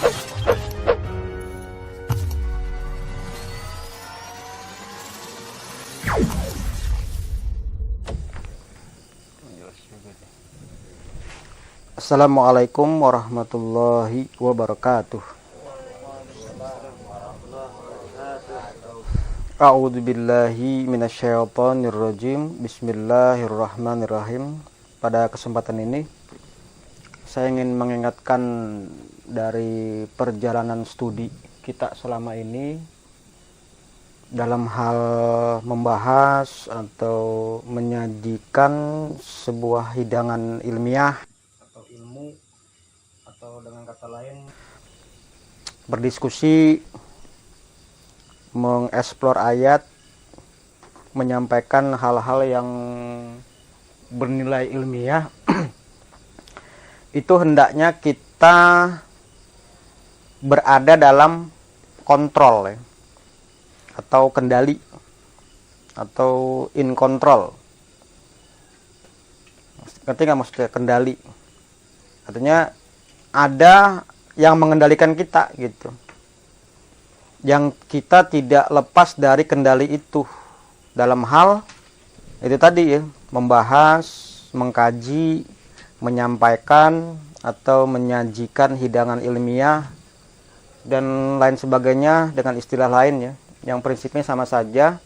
Assalamualaikum warahmatullahi wabarakatuh. A'udzubillahi minasyaitonirrajim. Bismillahirrahmanirrahim. Pada kesempatan ini saya ingin mengingatkan dari perjalanan studi kita selama ini dalam hal membahas atau menyajikan sebuah hidangan ilmiah atau ilmu, atau dengan kata lain berdiskusi, mengeksplor ayat, menyampaikan hal-hal yang bernilai ilmiah. Itu hendaknya kita berada dalam kontrol ya, atau kendali, atau in control. Ngerti nggak maksudnya kendali? Artinya ada yang mengendalikan kita gitu, yang kita tidak lepas dari kendali itu dalam hal itu tadi ya, membahas, mengkaji, menyampaikan atau menyajikan hidangan ilmiah dan lain sebagainya dengan istilah lain ya, yang prinsipnya sama saja.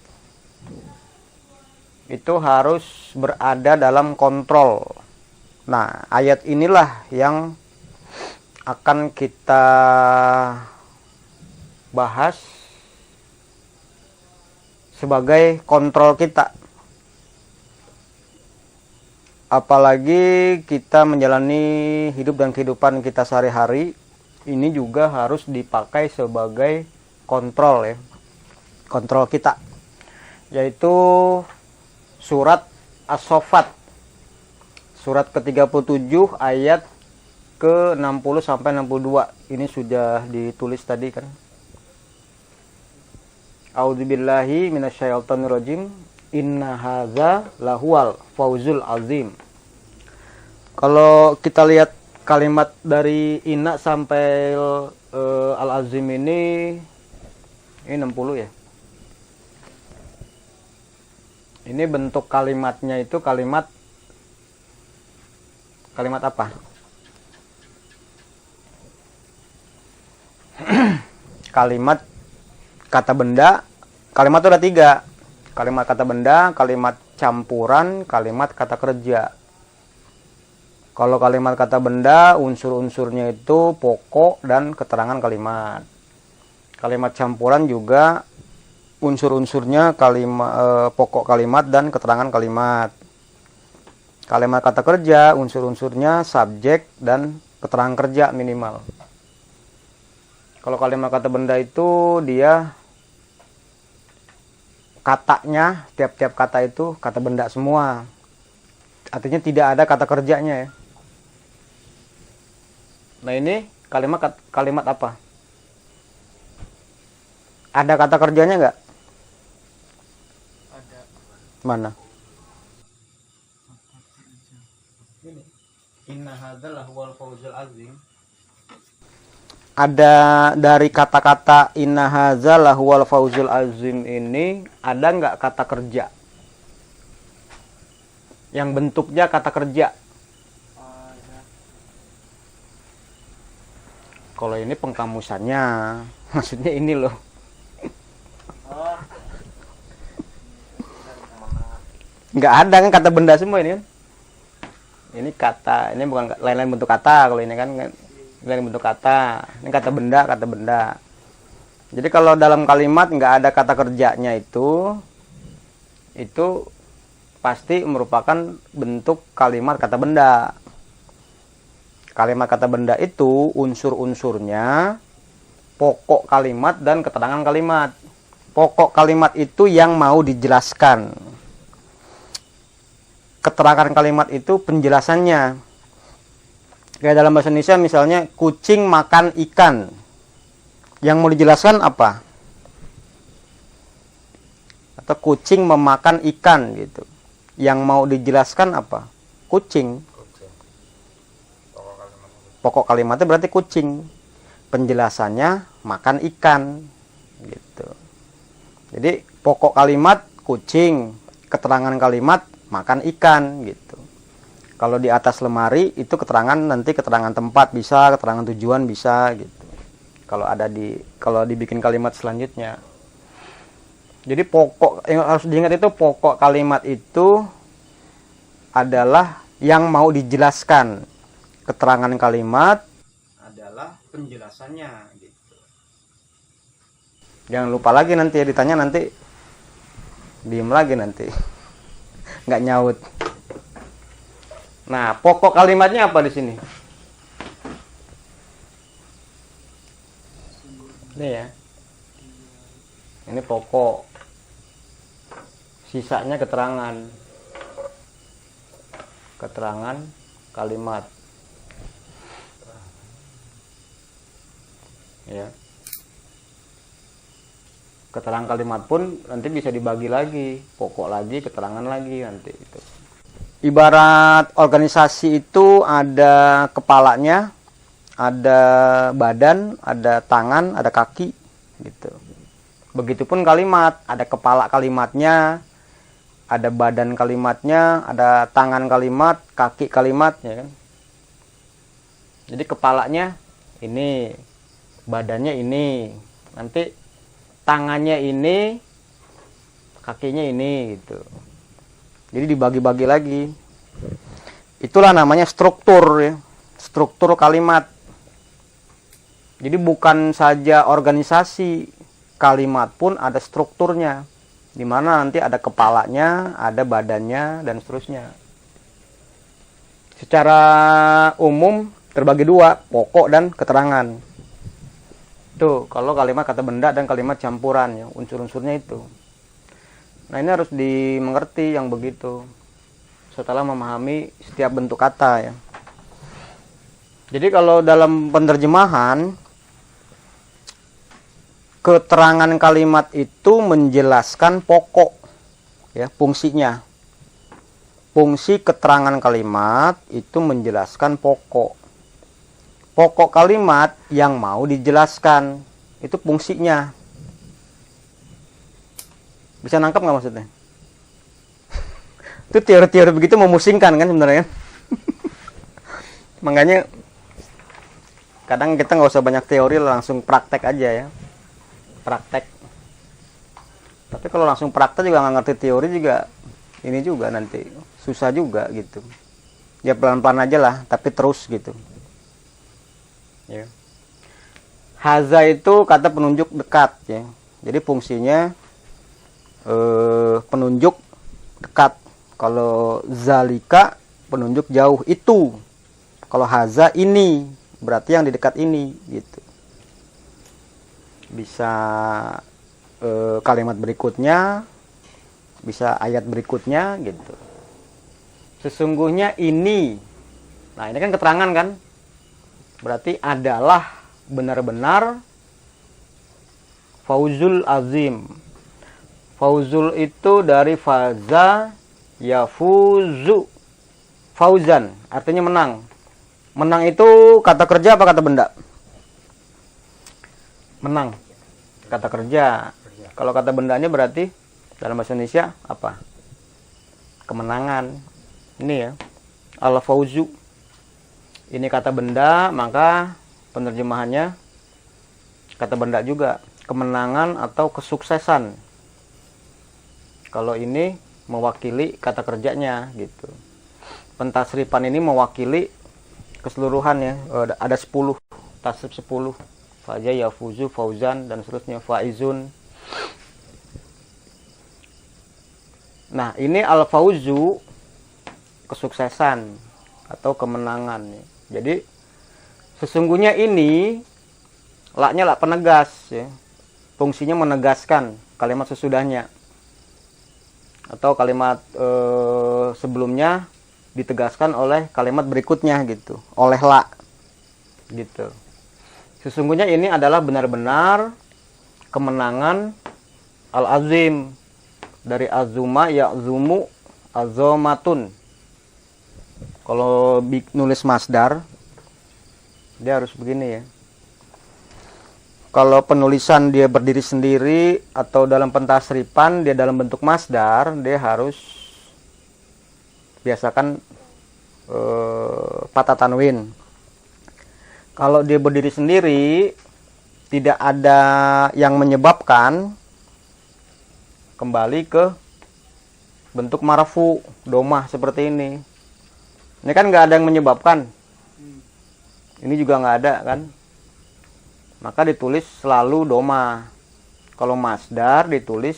Itu harus berada dalam kontrol. Nah, ayat inilah yang akan kita bahas sebagai kontrol kita. Apalagi kita menjalani hidup dan kehidupan kita sehari-hari, ini juga harus dipakai sebagai kontrol ya, kontrol kita, yaitu surat As-Saffat, surat ke-37 ayat ke-60 sampai 62. Ini sudah ditulis tadi kan. A'udzubillahi minasyaitonirrajim. Inna hadza lahuwal fauzul azim. Kalau kita lihat kalimat dari inna sampai al-azim ini 60 ya. Ini bentuk kalimatnya itu kalimat apa? Kalimat kata benda. Kalimat itu ada 3. Kalimat kata benda, kalimat campuran, kalimat kata kerja. Kalau kalimat kata benda, unsur-unsurnya itu pokok dan keterangan kalimat. Kalimat campuran juga unsur-unsurnya pokok kalimat dan keterangan kalimat. Kalimat kata kerja, unsur-unsurnya subjek dan keterangan kerja minimal. Kalau kalimat kata benda itu dia katanya, tiap-tiap kata itu kata benda semua. Artinya tidak ada kata kerjanya ya. Nah, ini kalimat apa? Ada kata kerjanya nggak? Ada. Mana? Ini. Inna hadzal lahuwal fauzul azim. Ada dari kata-kata inna hadzal lahuwal fauzul azim ini, ada nggak kata kerja yang bentuknya kata kerja? Kalau ini pengkamusannya, maksudnya ini loh. Nggak ada kan kata benda semua ini kan. Ini kata, ini bukan lain-lain bentuk kata. Kalau ini kan lain bentuk kata. Ini kata benda. Jadi kalau dalam kalimat nggak ada kata kerjanya itu pasti merupakan bentuk kalimat kata benda. Kalimat kata benda itu unsur-unsurnya pokok kalimat dan keterangan kalimat. Pokok kalimat itu yang mau dijelaskan. Keterangan kalimat itu penjelasannya. Kayak dalam bahasa Indonesia misalnya kucing makan ikan. Yang mau dijelaskan apa? Atau kucing memakan ikan gitu. Yang mau dijelaskan apa? Kucing. Pokok kalimatnya berarti kucing. penjelasannya makan ikan gitu. Jadi pokok kalimat kucing, keterangan kalimat makan ikan gitu. Kalau di atas lemari itu keterangan, nanti keterangan tempat bisa, keterangan tujuan bisa gitu. Kalau dibikin kalimat selanjutnya. Jadi pokok yang harus diingat itu, pokok kalimat itu adalah yang mau dijelaskan. Keterangan kalimat adalah penjelasannya gitu. Jangan lupa lagi nanti ya, ditanya nanti diem lagi nanti. Nggak nyaut. Nah, pokok kalimatnya apa di sini? Ini ya. Ini pokok. Sisanya keterangan. Keterangan kalimat. Ya. Keterangan kalimat pun nanti bisa dibagi lagi, pokok lagi, keterangan lagi nanti itu. Ibarat organisasi itu ada kepalanya, ada badan, ada tangan, ada kaki gitu. Begitupun kalimat, ada kepala kalimatnya, ada badan kalimatnya, ada tangan kalimat, kaki kalimatnya kan. Jadi kepalanya ini, badannya ini, nanti tangannya ini, kakinya ini gitu. Jadi dibagi-bagi lagi. Itulah namanya struktur ya. Struktur kalimat. Jadi bukan saja organisasi, kalimat pun ada strukturnya. Di mana nanti ada kepalanya, ada badannya, dan seterusnya. Secara umum terbagi dua, pokok dan keterangan. Tuh, kalau kalimat kata benda dan kalimat campuran ya, unsur-unsurnya itu. Nah, ini harus dimengerti yang begitu setelah memahami setiap bentuk kata ya. Jadi kalau dalam penerjemahan, keterangan kalimat itu menjelaskan pokok ya, fungsinya. Fungsi keterangan kalimat itu menjelaskan pokok. Pokok kalimat yang mau dijelaskan itu fungsinya. Bisa nangkap nggak maksudnya? Itu teori-teori begitu memusingkan kan sebenarnya. Makanya kadang kita nggak usah banyak teori, langsung praktek aja ya. Praktek. Tapi kalau langsung praktek juga nggak ngerti teori juga, ini juga nanti susah juga gitu. Ya pelan-pelan aja lah, tapi terus gitu. Ya. Haza itu kata penunjuk dekat ya. Jadi fungsinya penunjuk dekat. Kalau zalika penunjuk jauh itu. Kalau haza ini berarti yang di dekat ini gitu. Bisa kalimat berikutnya, bisa ayat berikutnya gitu. Sesungguhnya ini. Nah, ini kan keterangan kan? Berarti adalah benar-benar fauzul azim. Fauzul itu dari faza yafuzu. Fauzan artinya menang. Menang itu kata kerja apa kata benda? Menang. Kata kerja. Kalau kata bendanya berarti dalam bahasa Indonesia apa? Kemenangan. Ini ya. Al-fauzu. Ini kata benda, maka penerjemahannya kata benda juga. Kemenangan atau kesuksesan. Kalau ini mewakili kata kerjanya gitu. Pentasrifan ini mewakili keseluruhan ya. Ada 10, tasrif 10. Faja, yafuzu, fauzan, dan seterusnya, faizun. Nah, ini al-fauzu, kesuksesan atau kemenangan. Jadi, sesungguhnya ini, laknya lak penegas. Ya. Fungsinya menegaskan kalimat sesudahnya. Atau kalimat sebelumnya ditegaskan oleh kalimat berikutnya gitu. Oleh la. Gitu. Sesungguhnya ini adalah benar-benar kemenangan al-azim. Dari azuma ya'zumu azomatun. Kalau nulis masdar dia harus begini ya. Kalau penulisan dia berdiri sendiri atau dalam pentasrifan dia dalam bentuk masdar, dia harus biasakan patah tanwin. Kalau dia berdiri sendiri tidak ada yang menyebabkan, kembali ke bentuk marfu, domah seperti ini. Ini kan nggak ada yang menyebabkan. Ini juga nggak ada kan. Maka ditulis selalu domah. Kalau masdar ditulis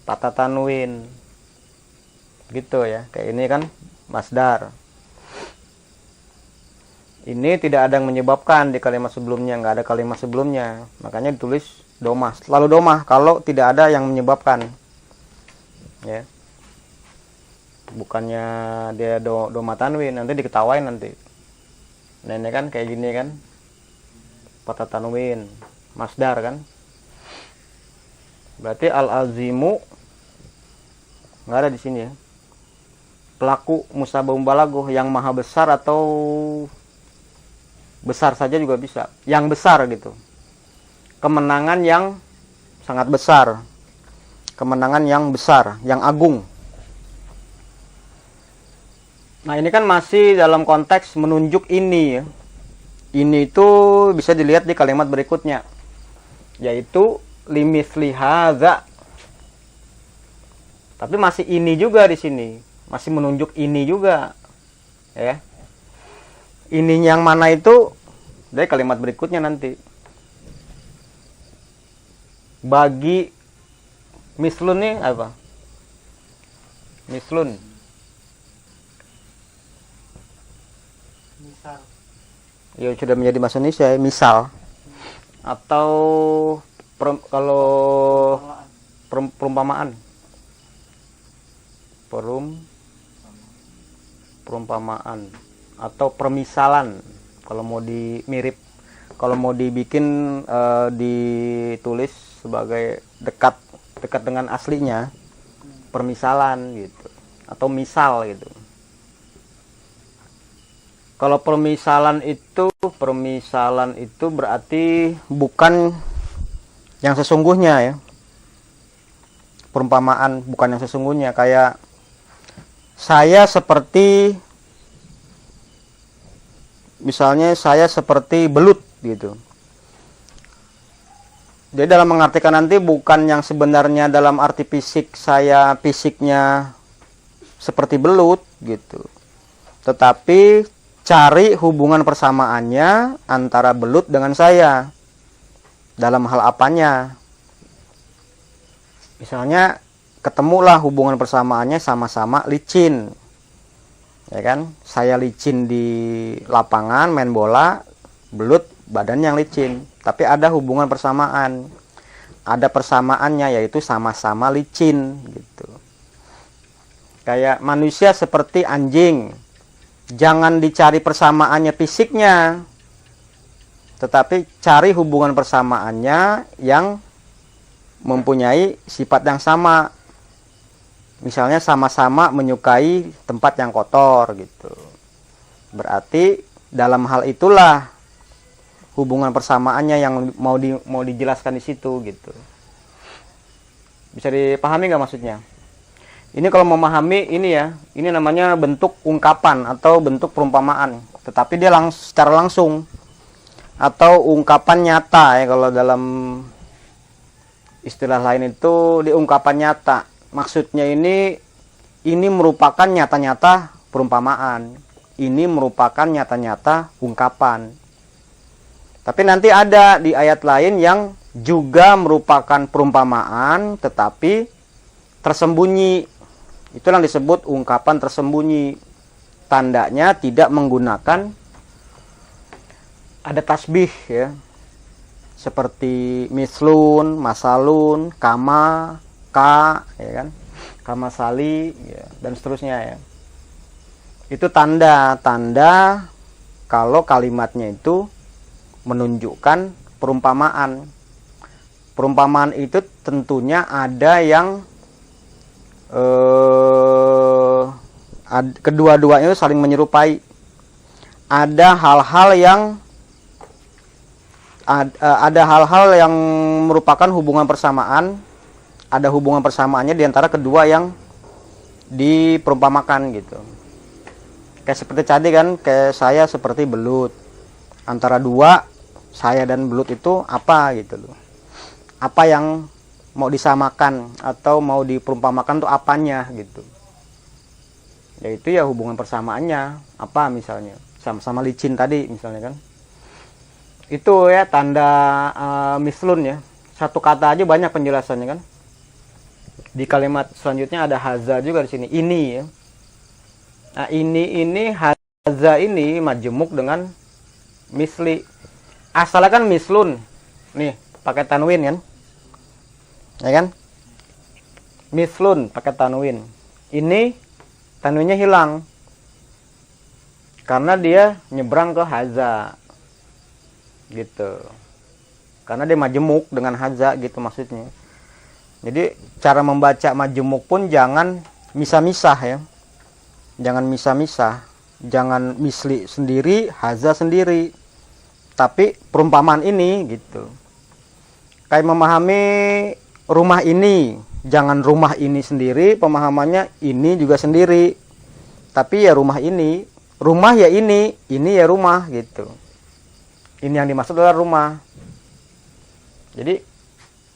patah tanwin. Gitu ya. Kayak ini kan masdar. Ini tidak ada yang menyebabkan di kalimat sebelumnya. Nggak ada kalimat sebelumnya. Makanya ditulis domah. Selalu domah kalau tidak ada yang menyebabkan. Ya. Bukannya dia domah tanwin, nanti diketawain nanti. Nah ini kan kayak gini kan, patah tanwin, masdar kan. Berarti al-azimu nggak ada di sini ya. Pelaku musabahum balaghah yang maha besar atau besar saja juga bisa. Yang besar gitu. Kemenangan yang sangat besar. Kemenangan yang besar, yang agung. Nah ini kan masih dalam konteks menunjuk ini ya. Ini itu bisa dilihat di kalimat berikutnya, yaitu limithli hadza. Tapi masih ini juga di sini, masih menunjuk ini juga, ya. Ini yang mana itu dari kalimat berikutnya nanti. Bagi mislun nih apa? Mislun. Misal. Ya sudah menjadi bahasa Indonesia ya, misal. Atau kalau perumpamaan. Perumpamaan atau permisalan kalau mau dimirip, kalau mau dibikin ditulis sebagai dekat dengan aslinya, permisalan gitu atau misal gitu. Kalau permisalan itu berarti bukan yang sesungguhnya ya. Perumpamaan bukan yang sesungguhnya, kayak saya seperti, misalnya saya seperti belut gitu. Jadi dalam mengartikan nanti bukan yang sebenarnya dalam arti fisik, saya fisiknya seperti belut gitu. Tetapi cari hubungan persamaannya antara belut dengan saya. Dalam hal apanya? Misalnya ketemulah hubungan persamaannya sama-sama licin. Ya kan? Saya licin di lapangan main bola, belut badan yang licin. Tapi ada hubungan persamaan. Ada persamaannya, yaitu sama-sama licin gitu. Kayak manusia seperti anjing. Jangan dicari persamaannya fisiknya, tetapi cari hubungan persamaannya yang mempunyai sifat yang sama. Misalnya sama-sama menyukai tempat yang kotor gitu. Berarti dalam hal itulah hubungan persamaannya yang mau dijelaskan di situ gitu. Bisa dipahami nggak maksudnya? Ini kalau memahami ini ya, ini namanya bentuk ungkapan atau bentuk perumpamaan. Tetapi dia secara langsung. Atau ungkapan nyata ya, kalau dalam istilah lain itu diungkapan nyata. Maksudnya ini merupakan nyata-nyata perumpamaan. Ini merupakan nyata-nyata ungkapan. Tapi nanti ada di ayat lain yang juga merupakan perumpamaan tetapi tersembunyi. Itulah yang disebut ungkapan tersembunyi. Tandanya tidak menggunakan ada tasbih ya. Seperti mislun, masalun, kama, ka, ya kan? Kama sali ya, dan seterusnya ya. Itu tanda-tanda kalau kalimatnya itu menunjukkan perumpamaan. Perumpamaan itu tentunya ada yang kedua-duanya saling menyerupai. Ada hal-hal yang ada hal-hal yang merupakan hubungan persamaan, ada hubungan persamaannya di antara kedua yang diperumpamakan gitu. Kayak seperti tadi kan, kayak saya seperti belut. Antara dua, saya dan belut itu apa gitu loh. Apa yang mau disamakan atau mau diperumpamakan tuh apanya gitu. Yaitu ya hubungan persamaannya. Apa misalnya, sama-sama licin tadi misalnya kan. Itu ya tanda mislun ya. Satu kata aja banyak penjelasannya kan. Di kalimat selanjutnya ada haza juga di sini. Ini ya. Nah, ini haza ini majemuk dengan misli. Asalnya kan mislun. Nih, pakai tanwin kan? Ya kan? Mislun pakai tanwin. Ini tanwinnya hilang. Karena dia nyebrang ke haza. Gitu. Karena dia majemuk dengan haza gitu maksudnya. Jadi cara membaca majemuk pun jangan misah-misah ya. Jangan misah-misah. Jangan misli sendiri, haza sendiri. Tapi perumpamaan ini gitu. Kayak memahami rumah ini. Jangan rumah ini sendiri, pemahamannya ini juga sendiri. Tapi ya rumah ini. Rumah ya ini ya rumah gitu. Ini yang dimaksud adalah rumah. Jadi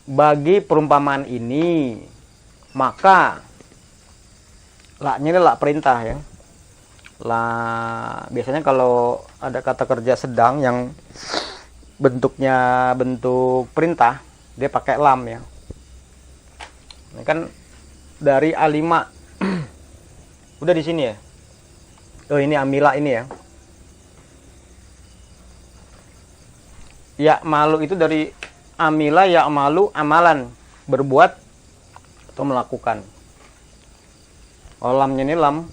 bagi perumpamaan ini maka la-nya ini la perintah ya. La biasanya kalau ada kata kerja sedang yang bentuknya bentuk perintah, dia pakai lam ya. Ini kan dari A5 udah di sini ya. Oh ini amila ini ya. Ya malu itu dari amila ya malu amalan, berbuat atau melakukan. Oh, lamnya ini lam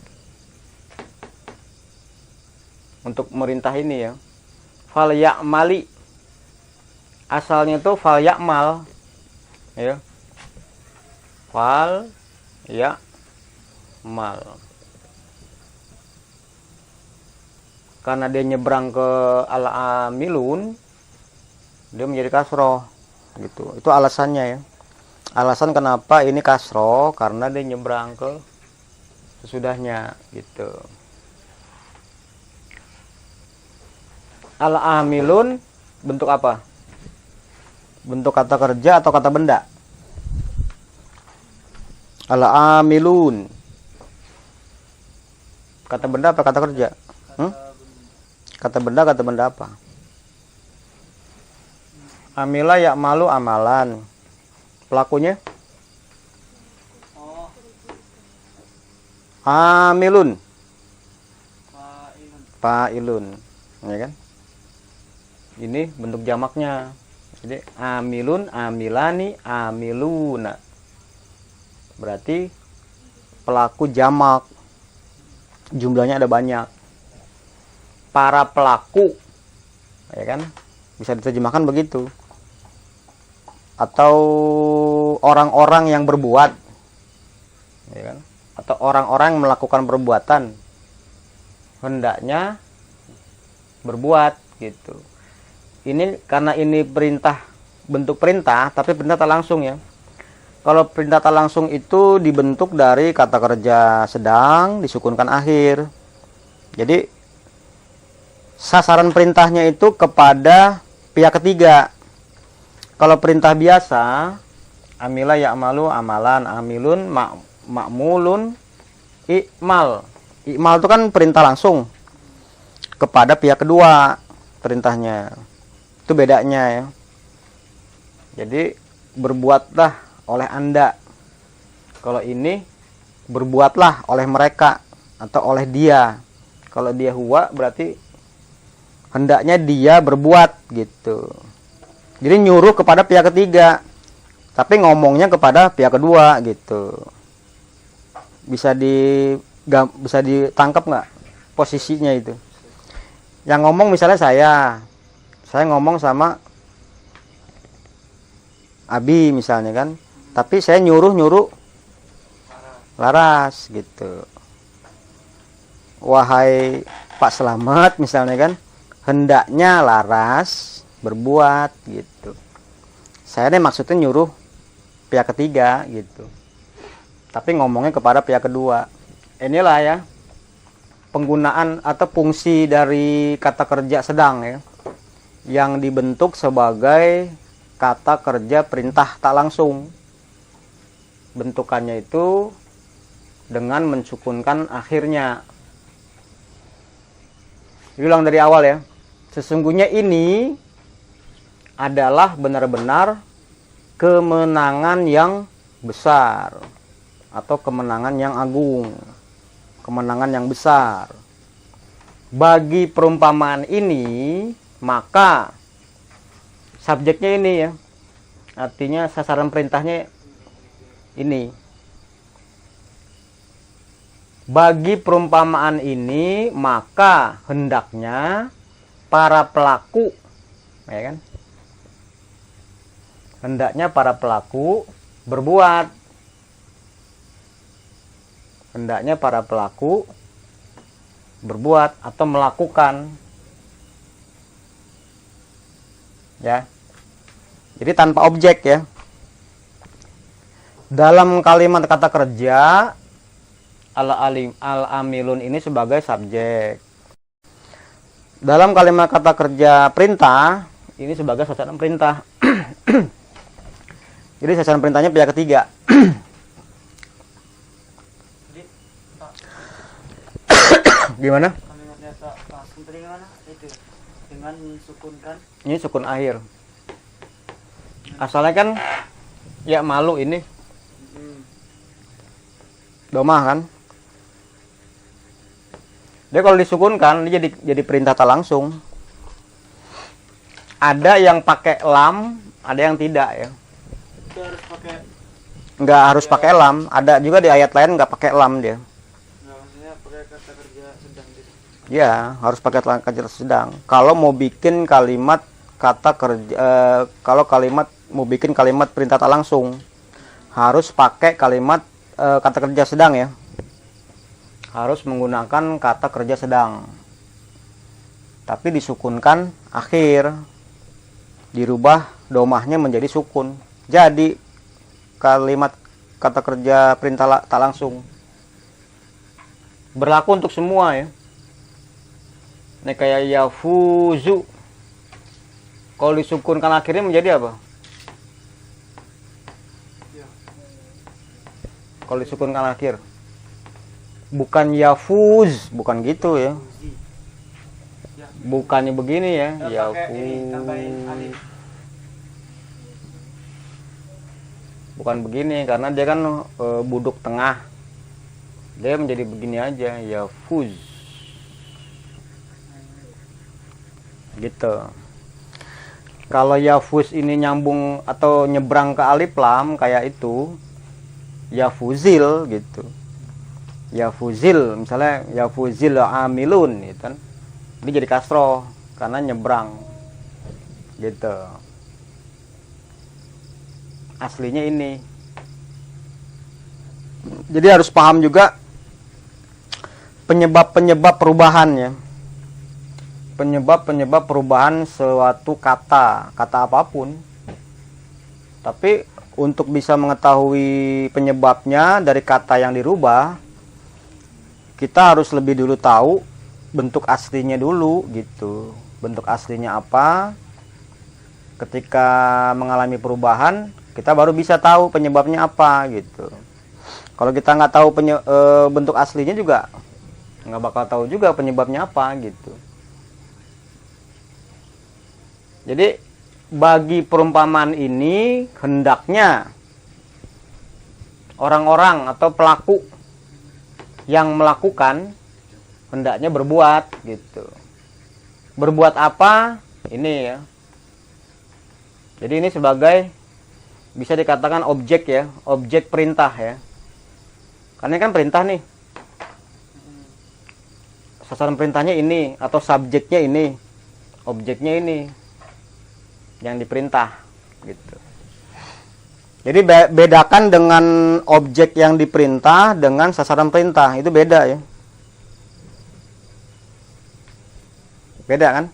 untuk merintah ini ya. Fal ya'mali asalnya itu fal ya'mal ya. Fal ya'mal. Karena dia nyebrang ke al-amilun, dia menjadi kasroh gitu. Itu alasannya ya. Alasan kenapa ini kasroh karena dia nyebrang ke sesudahnya gitu. Al-amilun bentuk apa? Bentuk kata kerja atau kata benda? Al-amilun kata benda apa kata kerja? Kata benda apa? Amila ya malu amalan. Pelakunya? Amilun. Fa'ilun. Ya kan? Ini bentuk jamaknya. Jadi amilun, amilani, amiluna. Berarti pelaku jamak. Jumlahnya ada banyak. Para pelaku. Ya kan? Bisa diterjemahkan begitu. Atau orang-orang yang berbuat, ya kan? Atau orang-orang yang melakukan perbuatan, hendaknya berbuat gitu. Ini karena ini perintah, bentuk perintah, tapi perintah tak langsung ya. Kalau perintah tak langsung itu dibentuk dari kata kerja sedang disukunkan akhir. Jadi sasaran perintahnya itu kepada pihak ketiga. Kalau perintah biasa, amila ya'malu amalan, amilun ma'mulun i'mal. I'mal itu kan perintah langsung kepada pihak kedua perintahnya. Itu bedanya ya. Jadi berbuatlah oleh Anda. Kalau ini berbuatlah oleh mereka atau oleh dia. Kalau dia huwa berarti hendaknya dia berbuat gitu. Jadi nyuruh kepada pihak ketiga, tapi ngomongnya kepada pihak kedua gitu. Bisa ditangkap nggak posisinya itu? Yang ngomong misalnya saya ngomong sama Abi misalnya kan, tapi saya nyuruh Laras gitu. Wahai Pak Selamat misalnya kan, hendaknya Laras berbuat gitu. Saya nih maksudnya nyuruh pihak ketiga gitu, tapi ngomongnya kepada pihak kedua. Inilah ya penggunaan atau fungsi dari kata kerja sedang ya, yang dibentuk sebagai kata kerja perintah tak langsung. Bentukannya itu dengan mensukunkan akhirnya. Diulang dari awal ya. Sesungguhnya ini adalah benar-benar kemenangan yang besar atau kemenangan yang agung, kemenangan yang besar. Bagi perumpamaan ini, maka subjeknya ini ya, artinya sasaran perintahnya ini. Bagi perumpamaan ini, maka hendaknya para pelaku, ya kan? Hendaknya para pelaku berbuat. Hendaknya para pelaku berbuat atau melakukan. Ya. Jadi tanpa objek ya. Dalam kalimat kata kerja, al-amilun ini sebagai subjek. Dalam kalimat kata kerja perintah, ini sebagai sasaran perintah. Jadi sasaran perintahnya pihak ketiga. Jadi, Pak, Gimana? kalimatnya tak langsung tadi gimana? Itu dengan mensukunkan. Ini sukun akhir. Asalnya kan ya malu ini. Domah kan? Dia kalau disukunkan dia jadi perintah tak langsung. Ada yang pakai lam, ada yang tidak ya. Itu harus pakai. Nggak harus pakai lam. Ada juga di ayat lain nggak pakai lam dia. Nah, maksudnya pakai kata kerja sedang gitu. Ya, harus pakai kata kerja sedang. Kalau mau bikin kalimat kata kerja, kalau mau bikin kalimat perintah tak langsung, harus pakai kalimat kata kerja sedang ya. Harus menggunakan kata kerja sedang. Tapi disukunkan akhir. Dirubah domahnya menjadi sukun. Jadi kalimat kata kerja perintah tak langsung berlaku untuk semua ya. Ini kayak yafuzu. Kalau disukunkan akhirnya menjadi apa? Ya. Kalau disukunkan akhir. Bukan yafuz, bukan gitu ya. Ya. Bukannya begini ya. Kita pakai ini, tambahin alif. Bukan begini karena dia kan buduk tengah. Dia menjadi begini aja, yafuz. Gitu. Kalau yafuz ini nyambung atau nyebrang ke alif lam kayak itu, yafuzil gitu. Yafuzil misalnya yafuzil amilun gitu kan. Ini jadi kasroh karena nyebrang. Gitu. Aslinya ini. Jadi harus paham juga penyebab-penyebab perubahannya. Penyebab-penyebab perubahan suatu kata apapun. Tapi untuk bisa mengetahui penyebabnya dari kata yang dirubah, kita harus lebih dulu tahu bentuk aslinya dulu gitu. Bentuk aslinya apa? Ketika mengalami perubahan, kita baru bisa tahu penyebabnya apa gitu. Kalau kita nggak tahu bentuk aslinya juga nggak bakal tahu juga penyebabnya apa gitu. Jadi bagi perumpamaan ini hendaknya orang-orang atau pelaku yang melakukan hendaknya berbuat gitu. Berbuat apa? Ini ya. Jadi ini sebagai bisa dikatakan objek ya, objek perintah ya. Karena ini kan perintah nih. Sasaran perintahnya ini atau subjeknya ini, objeknya ini yang diperintah gitu. Jadi bedakan dengan objek yang diperintah dengan sasaran perintah, itu beda ya. Beda kan?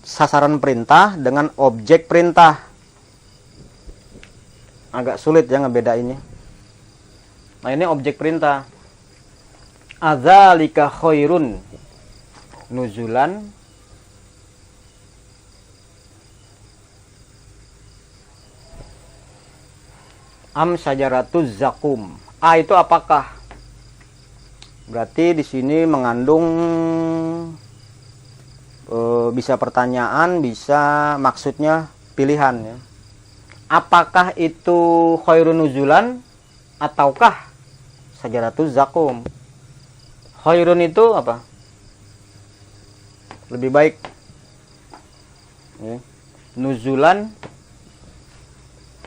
sasaran perintah dengan objek perintah. Agak sulit ya ngebedainnya. Nah, ini objek perintah. Adzalika khairun nuzulan am syajaratuz zakum. A itu apakah? Berarti di sini mengandung bisa pertanyaan, bisa maksudnya pilihan ya. Apakah itu khairun nuzulan ataukah syajaratuz zakum? Khairun itu apa? Lebih baik. Ya. Nuzulan,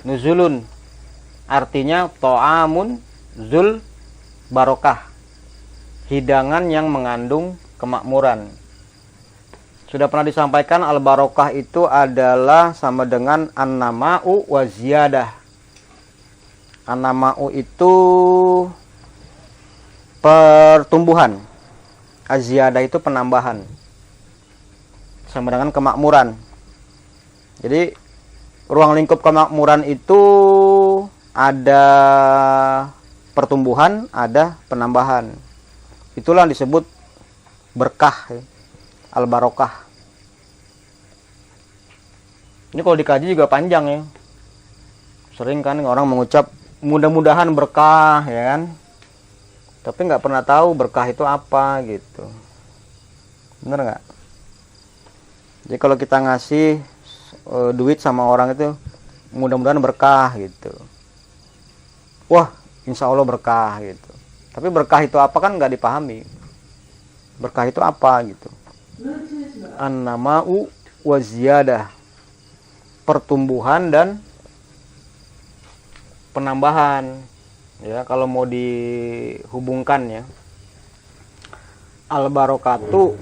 nuzulun artinya to'amun zul barokah, hidangan yang mengandung kemakmuran. Sudah pernah disampaikan al barokah itu adalah sama dengan an-nama'u wa ziyadah. An-nama'u itu pertumbuhan, az-ziyadah itu penambahan, sama dengan kemakmuran. Jadi ruang lingkup kemakmuran itu ada pertumbuhan, ada penambahan. Itulah yang disebut berkah ya. Al-barokah. Ini kalau dikaji juga panjang ya. Sering kan orang mengucap mudah-mudahan berkah ya kan. Tapi nggak pernah tahu berkah itu apa gitu. Bener nggak? Jadi kalau kita ngasih duit sama orang itu mudah-mudahan berkah gitu. Wah, insya Allah berkah gitu. Tapi berkah itu apa kan nggak dipahami. Berkah itu apa gitu. An-nama'u wa ziyadah, pertumbuhan dan penambahan ya. Kalau mau dihubungkan ya, al-barokatu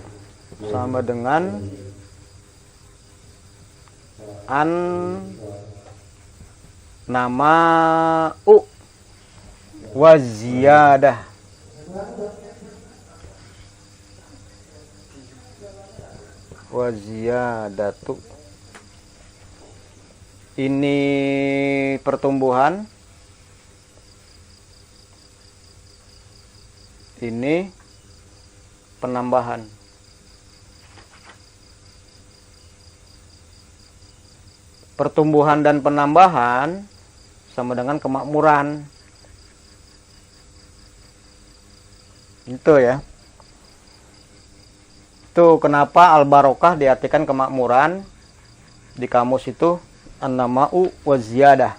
sama dengan an-nama'u wa ziyadah. Wa ziyadatu, ini pertumbuhan, ini penambahan. Pertumbuhan dan penambahan sama dengan kemakmuran. Itu ya. Itu kenapa al-barokah diartikan kemakmuran. Di kamus itu an-nama'u wa ziyadah,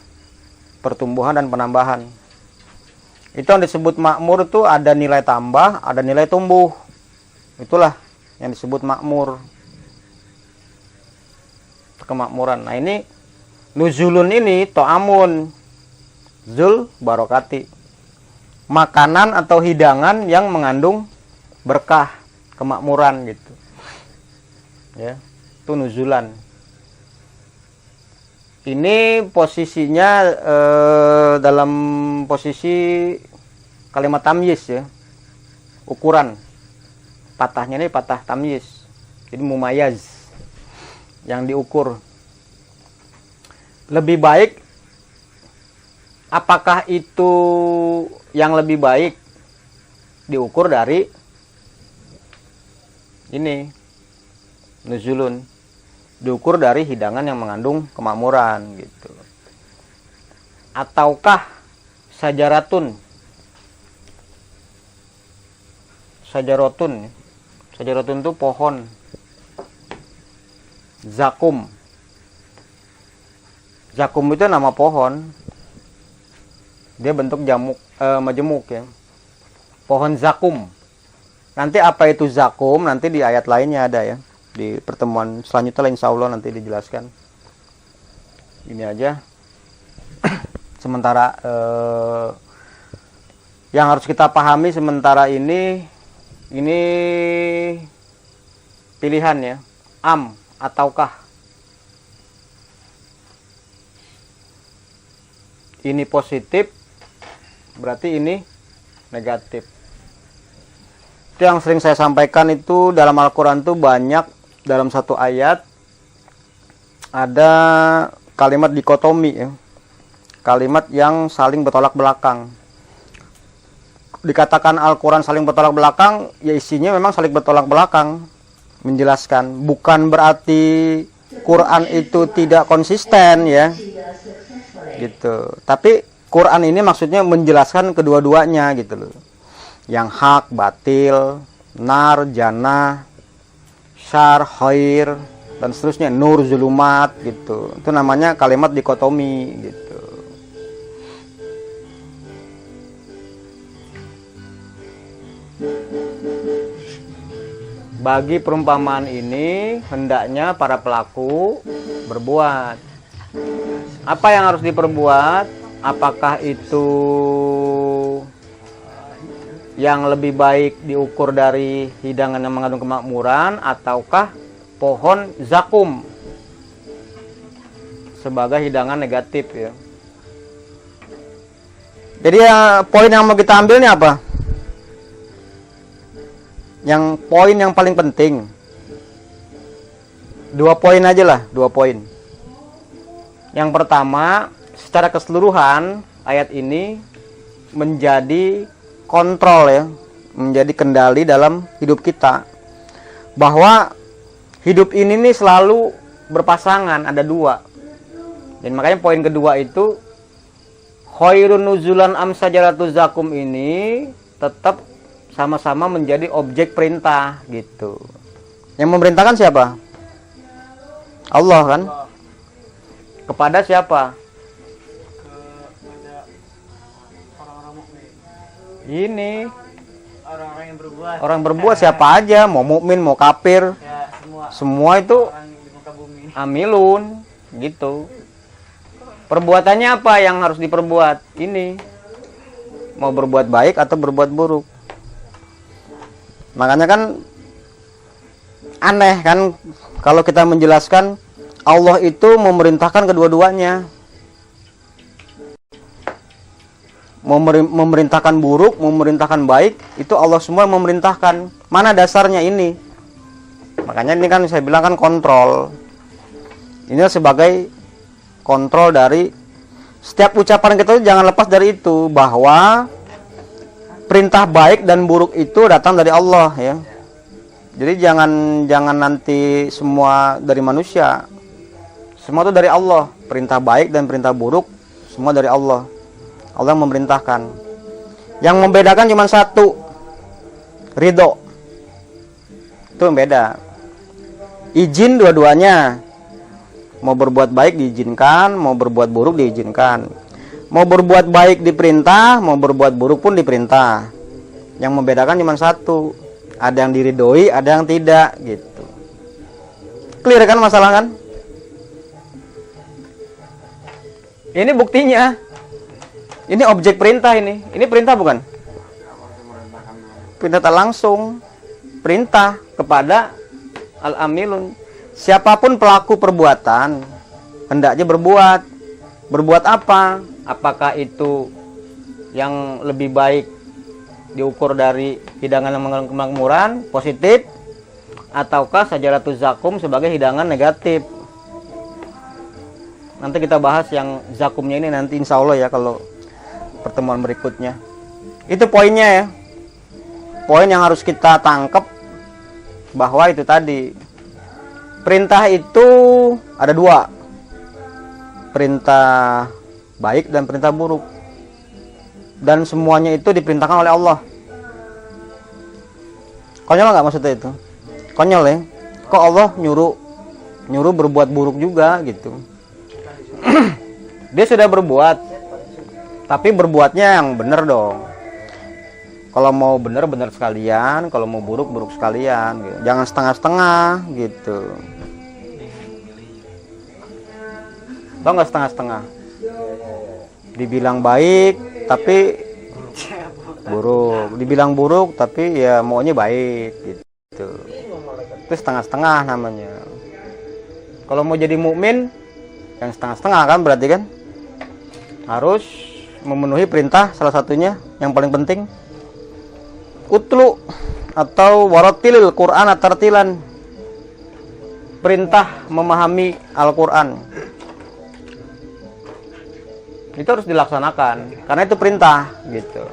pertumbuhan dan penambahan. Itu yang disebut makmur itu ada nilai tambah, ada nilai tumbuh. Itulah yang disebut makmur, kemakmuran. Nah ini nuzulun ini to'amun zul barokati, makanan atau hidangan yang mengandung berkah, kemakmuran gitu ya. Itu nuzulan. Ini posisinya dalam posisi kalimat tamyiz ya, ukuran patahnya ini patah tamyiz, jadi mumayaz, yang diukur. Lebih baik, apakah itu yang lebih baik diukur dari ini nuzulun, diukur dari hidangan yang mengandung kemakmuran gitu. Ataukah sajaratun, sajaratun itu pohon, zakum itu nama pohon, dia bentuk majemuk ya, pohon zakum. Nanti apa itu zakum, nanti di ayat lainnya ada ya. Di pertemuan selanjutnya insya Allah nanti dijelaskan. Ini aja. Sementara yang harus kita pahami sementara ini pilihan ya. Am ataukah. Ini positif, berarti ini negatif. Itu yang sering saya sampaikan, itu dalam Al-Quran itu banyak dalam satu ayat ada kalimat dikotomi ya. Kalimat yang saling bertolak belakang. Dikatakan Al-Quran saling bertolak belakang, ya isinya memang saling bertolak belakang. Menjelaskan, bukan berarti Quran itu tidak konsisten ya. Gitu. Tapi Quran ini maksudnya menjelaskan kedua-duanya gitu loh. Yang hak, batil, nar, jannah, syar, khair, dan seterusnya, nur, zulumat gitu. Itu namanya kalimat dikotomi gitu. Bagi perumpamaan ini hendaknya para pelaku berbuat. Apa yang harus diperbuat? Apakah itu yang lebih baik diukur dari hidangan yang mengandung kemakmuran, ataukah pohon zakum sebagai hidangan negatif ya. Jadi ya, poin yang mau kita ambil ini apa? Yang poin yang paling penting, 2 poin aja lah, 2 poin. Yang pertama, secara keseluruhan ayat ini menjadi kontrol ya, menjadi kendali dalam hidup kita, bahwa hidup ini nih selalu berpasangan, ada 2. Dan makanya poin kedua itu, khairun nuzulan am sajaratuz zakum ini tetap sama-sama menjadi objek perintah gitu. Yang memerintahkan siapa? Allah kan? Kepada siapa? Kepada orang-orang mukmin. Ini Orang-orang yang berbuat. orang berbuat siapa aja, mau mukmin, mau kafir, Ya, semua itu orang di muka bumi. amilun gitu. Perbuatannya apa yang harus diperbuat? Ini mau berbuat baik atau berbuat buruk. Makanya kan aneh kan kalau kita menjelaskan Allah itu memerintahkan kedua-duanya. Memerintahkan buruk, memerintahkan baik, itu Allah semua memerintahkan. Mana dasarnya ini? Makanya ini kan saya bilang kan kontrol. Ini sebagai kontrol dari setiap ucapan kita itu, jangan lepas dari itu, bahwa perintah baik dan buruk itu datang dari Allah ya. Jadi jangan nanti semua dari manusia. Semua itu dari Allah. Perintah baik dan perintah buruk semua dari Allah. Allah yang memerintahkan. Yang membedakan cuma satu, ridho. Itu yang beda. Izin dua-duanya. Mau berbuat baik diizinkan, mau berbuat buruk diizinkan. Mau berbuat baik diperintah, mau berbuat buruk pun diperintah. Yang membedakan cuma satu, ada yang diridhoi, ada yang tidak gitu. Clear kan masalah kan? Ini buktinya. Ini objek perintah ini. Ini perintah bukan? Perintah tak langsung. Perintah kepada al-amilun. Siapapun pelaku perbuatan hendaknya berbuat. Berbuat apa? Apakah itu yang lebih baik diukur dari hidangan yang mengandung kemakmuran, positif, ataukah sajaratuz zakum sebagai hidangan negatif? Nanti kita bahas yang zakumnya ini nanti insya Allah ya kalau pertemuan berikutnya. Itu poinnya ya. Poin yang harus kita tangkap bahwa itu tadi, perintah itu ada 2. Perintah baik dan perintah buruk. Dan semuanya itu diperintahkan oleh Allah. Konyol nggak maksudnya itu? Konyol ya. Kok Allah nyuruh berbuat buruk juga gitu. Dia sudah berbuat, tapi berbuatnya yang benar dong. Kalau mau benar sekalian, kalau mau buruk sekalian gitu. Jangan setengah-setengah gitu. Tau nggak setengah-setengah? Dibilang baik tapi buruk, dibilang buruk tapi ya maunya baik gitu. Itu setengah-setengah namanya. Kalau mau jadi mukmin yang setengah-setengah kan berarti kan harus memenuhi perintah, salah satunya yang paling penting utlu atau waratilil Quran tartilan. perintah memahami Al-Quran. Itu harus dilaksanakan karena itu perintah gitu.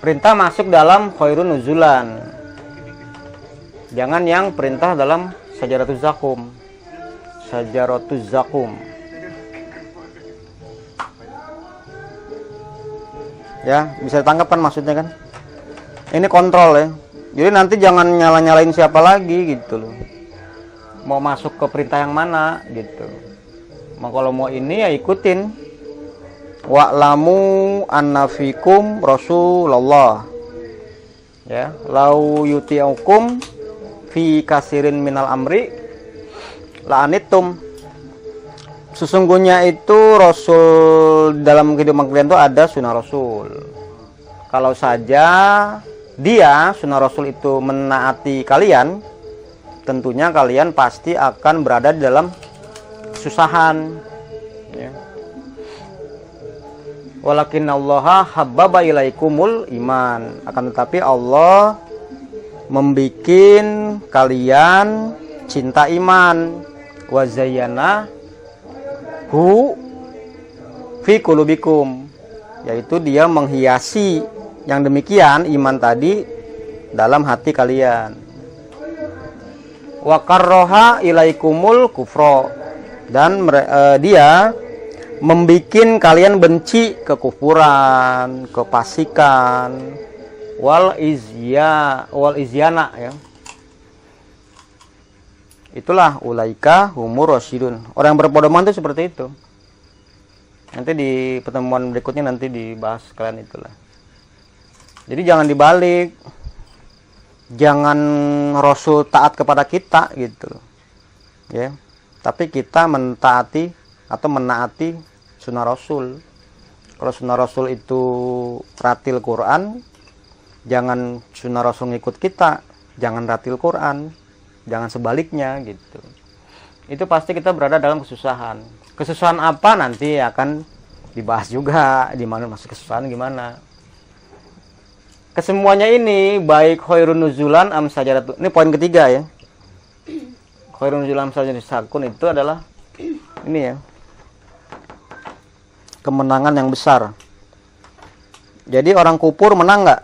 Perintah masuk dalam khairun nuzulan. Jangan yang perintah dalam sajaratuz zakum. Sajaratuz zakum. Ya, bisa ditangkap kan maksudnya kan? Ini kontrol ya. Jadi nanti jangan nyala-nyalain siapa lagi gitu loh. Mau masuk ke perintah yang mana gitu. Kalau mau ini ya ikutin. Wa'lamu anna fikum Rasulullah. Ya, lau yuti'ukum fi kasirin minal amri la'anittum. Sesungguhnya itu Rasul dalam kehidupan kalian itu ada sunnah Rasul. Kalau saja dia sunnah Rasul itu menaati kalian, tentunya kalian pasti akan berada di dalam kesusahan. Ya. Walakinallaha habbaba ilaikumul iman. Akan tetapi Allah membikin kalian cinta iman. Wa zayyana hu fi qulubikum, yaitu dia menghiasi yang demikian iman tadi dalam hati kalian. Wa karroha ilaikumul kufro, dan dia membikin kalian benci kekufuran, kefasikan, wal izyana ya. Itulah ulaika humur rasyidun. Orang yang berpedoman itu seperti itu. Nanti di pertemuan berikutnya nanti dibahas kalian itulah. Jadi jangan dibalik. Jangan Rasul taat kepada kita gitu. Ya. Tapi kita mentaati atau menaati sunnah Rasul. Kalau sunnah Rasul itu ratil Quran, jangan sunnah Rasul ngikut kita, jangan ratil Quran. Jangan sebaliknya gitu. Itu pasti kita berada dalam kesusahan. Kesusahan apa nanti akan dibahas juga, di mana masuk kesusahan gimana. Kesemuanya ini baik khairun nuzulan am sajarat. Ini poin ketiga ya. Khairun nuzulan am sajarat sakun itu adalah ini ya. Kemenangan yang besar. Jadi orang kufur menang nggak?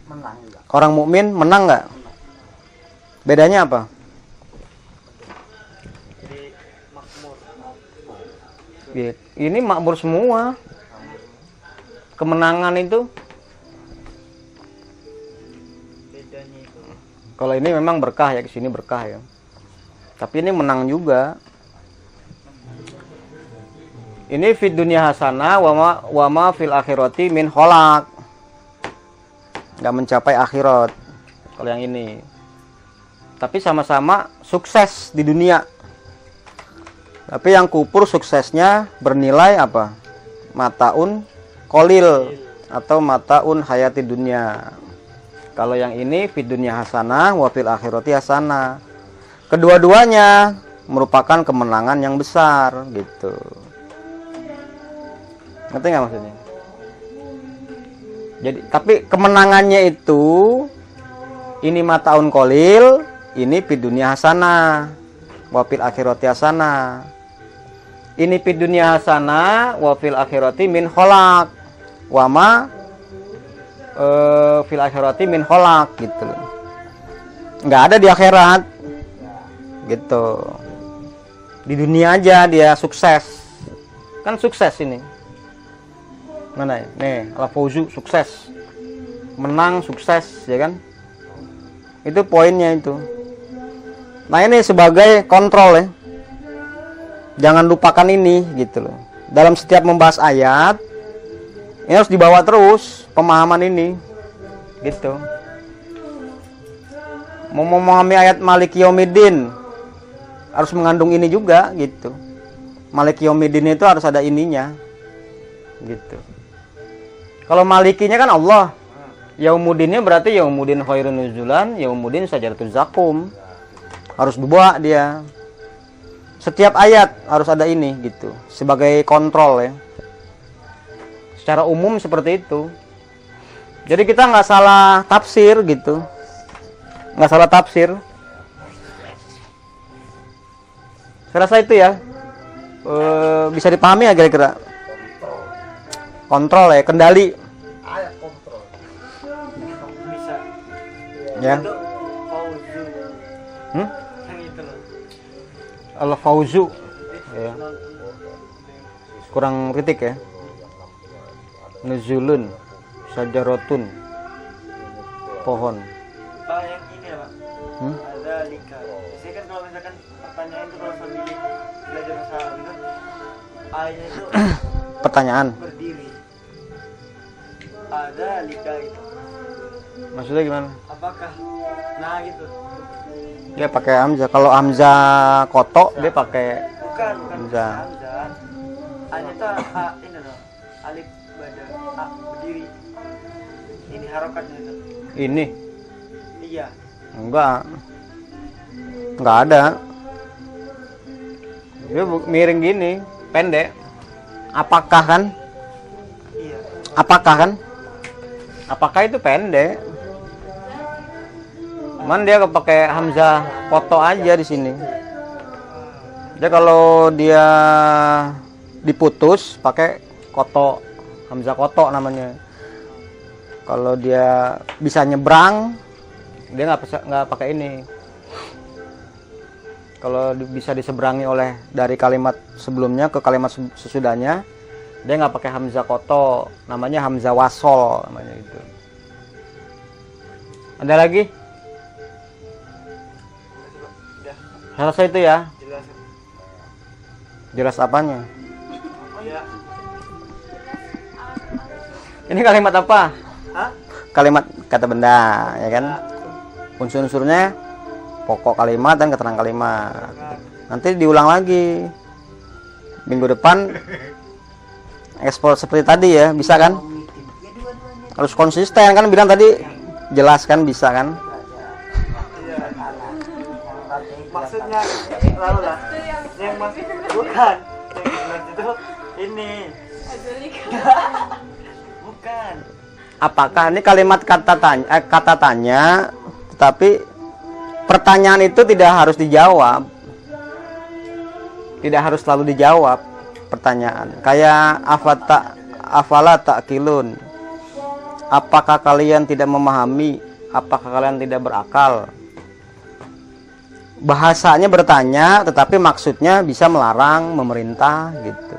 Menang enggak? Orang mukmin menang nggak? Bedanya apa? Jadi makmur. Ini makmur semua. Kemenangan itu. Bedanya itu. Kalau ini memang berkah ya, kesini berkah ya. Tapi ini menang juga. Ini fid dunya hasanah wa ma fil akhirati min kholak. Nggak mencapai akhirat. Kalau yang ini. Tapi sama-sama sukses di dunia. Tapi yang kufur suksesnya bernilai apa? Mataun kolil atau mataun hayati dunia. Kalau yang ini fid dunya hasanah wa fil akhirati hasanah. Kedua-duanya merupakan kemenangan yang besar gitu. Ngerti nggak maksudnya? Jadi tapi kemenangannya itu ini mataun kolil, ini fid dunya hasanah wa fil akhirati hasanah. Ini fid dunya hasanah wa fil akhirati min kholak. Wa ma fil akhirati min kholak gitu. Enggak ada di akhirat. Gitu. Di dunia aja dia sukses. Kan sukses ini. Mana ya? Nih, al-fawzu sukses. Menang sukses ya kan? Itu poinnya itu. Nah ini sebagai kontrol ya. Jangan lupakan ini gitu loh. Dalam setiap membahas ayat, ini harus dibawa terus pemahaman ini. Gitu. Mau memahami ayat Maliki Yaumiddin harus mengandung ini juga gitu. Maliki Yaumiddin itu harus ada ininya. Gitu. Kalau malikinya kan Allah. Yaumuddinnya berarti yaumuddin khairun nuzulan, yaumuddin sajaratuz zakum. Harus dibawa dia. Setiap ayat harus ada ini gitu, sebagai kontrol ya. Secara umum seperti itu. Jadi kita nggak salah tafsir gitu. Nggak salah tafsir. Saya rasa itu ya bisa dipahami ya kira-kira. Kontrol ya, kendali. Bisa. Ya. Itu fauzu. Hmm? Yang itu loh. Al-fauzu. Ya. Kurang kritik ya. Nuzulun, sajarotun, pohon. Pak yang ini ya Pak. Hmm? Ada lika. Biasanya kan kalau misalkan pertanyaan itu kalau sambil belajar bahasa Arab itu ayatnya itu Pertanyaan. berdiri. Ada lika itu. Maksudnya gimana? Apakah? Nah gitu. Dia pakai hamzah. Kalau hamzah kotok dia pakai Bukan Hamzah. Hamzah. Hanya tuh ini loh. Alif pada A berdiri. Ini harokatnya itu. ini. Iya. Enggak ada. Dia miring gini, pendek. Apakah kan? Iya. Apakah kan? Apakah itu pendek? Cuman dia pakai hamzah koto aja di sini. Dia kalau dia diputus pakai koto, hamzah koto namanya. Kalau dia bisa nyebrang, dia nggak pakai ini. Kalau bisa diseberangi oleh dari kalimat sebelumnya ke kalimat sesudahnya, dia nggak pakai hamzah koto, namanya hamzah wasol namanya itu. Ada lagi? Udah Saya rasa itu ya. jelas. Jelas apanya? Iya. Ini kalimat apa? Hah? Kalimat kata benda, ya kan? Unsur-unsurnya pokok kalimat dan keterangan kalimat. Nanti diulang lagi. Minggu depan ekspor seperti tadi ya, bisa kan? Harus konsisten kan, bilang tadi jelas kan, bisa kan? Iya. Maksudnya lalu lah. Yang maksud bukan. Yang jelas itu ini. Bukan. Apakah ini kalimat kata tanya, tetapi pertanyaan itu tidak harus dijawab. Tidak harus selalu dijawab pertanyaan. Kayak afala ta'qilun. Apakah kalian tidak memahami? Apakah kalian tidak berakal? Bahasanya bertanya, tetapi maksudnya bisa melarang, memerintah gitu.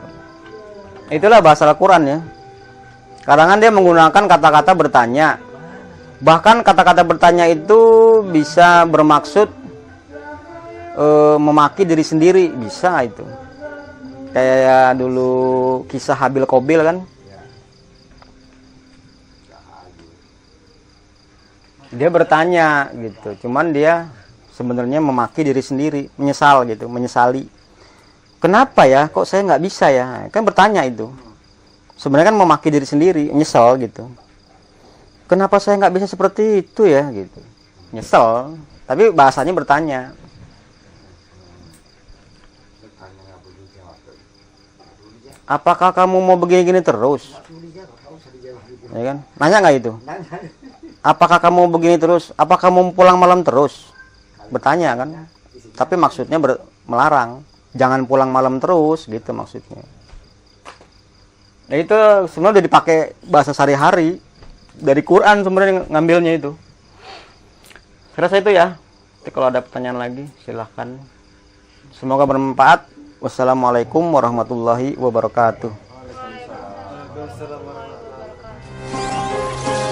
Itulah bahasa Al-Qur'an ya. Kadang dia menggunakan kata-kata bertanya. Bahkan kata-kata bertanya itu bisa bermaksud memaki diri sendiri, bisa itu. Kayak dulu kisah Habil Qabil kan. Dia bertanya gitu, cuman dia sebenarnya memaki diri sendiri, menyesal gitu, menyesali. Kenapa ya, kok saya nggak bisa ya? Kan bertanya itu. Sebenarnya kan memaki diri sendiri, nyesel gitu. Kenapa saya nggak bisa seperti itu ya gitu, nyesel. Tapi bahasanya bertanya. Apakah kamu mau begini-gini terus? Ya kan? Nanya nggak itu? Apakah kamu begini terus? Apakah kamu pulang malam terus? Bertanya kan? Tapi maksudnya melarang. Jangan pulang malam terus gitu maksudnya. Nah itu sebenarnya udah dipakai bahasa sehari-hari. Dari Quran sebenarnya ngambilnya itu. Saya rasa itu ya. Jadi kalau ada pertanyaan lagi silahkan. Semoga bermanfaat. Wassalamualaikum warahmatullahi wabarakatuh. Waalaikumsalam warahmatullahi wabarakatuh.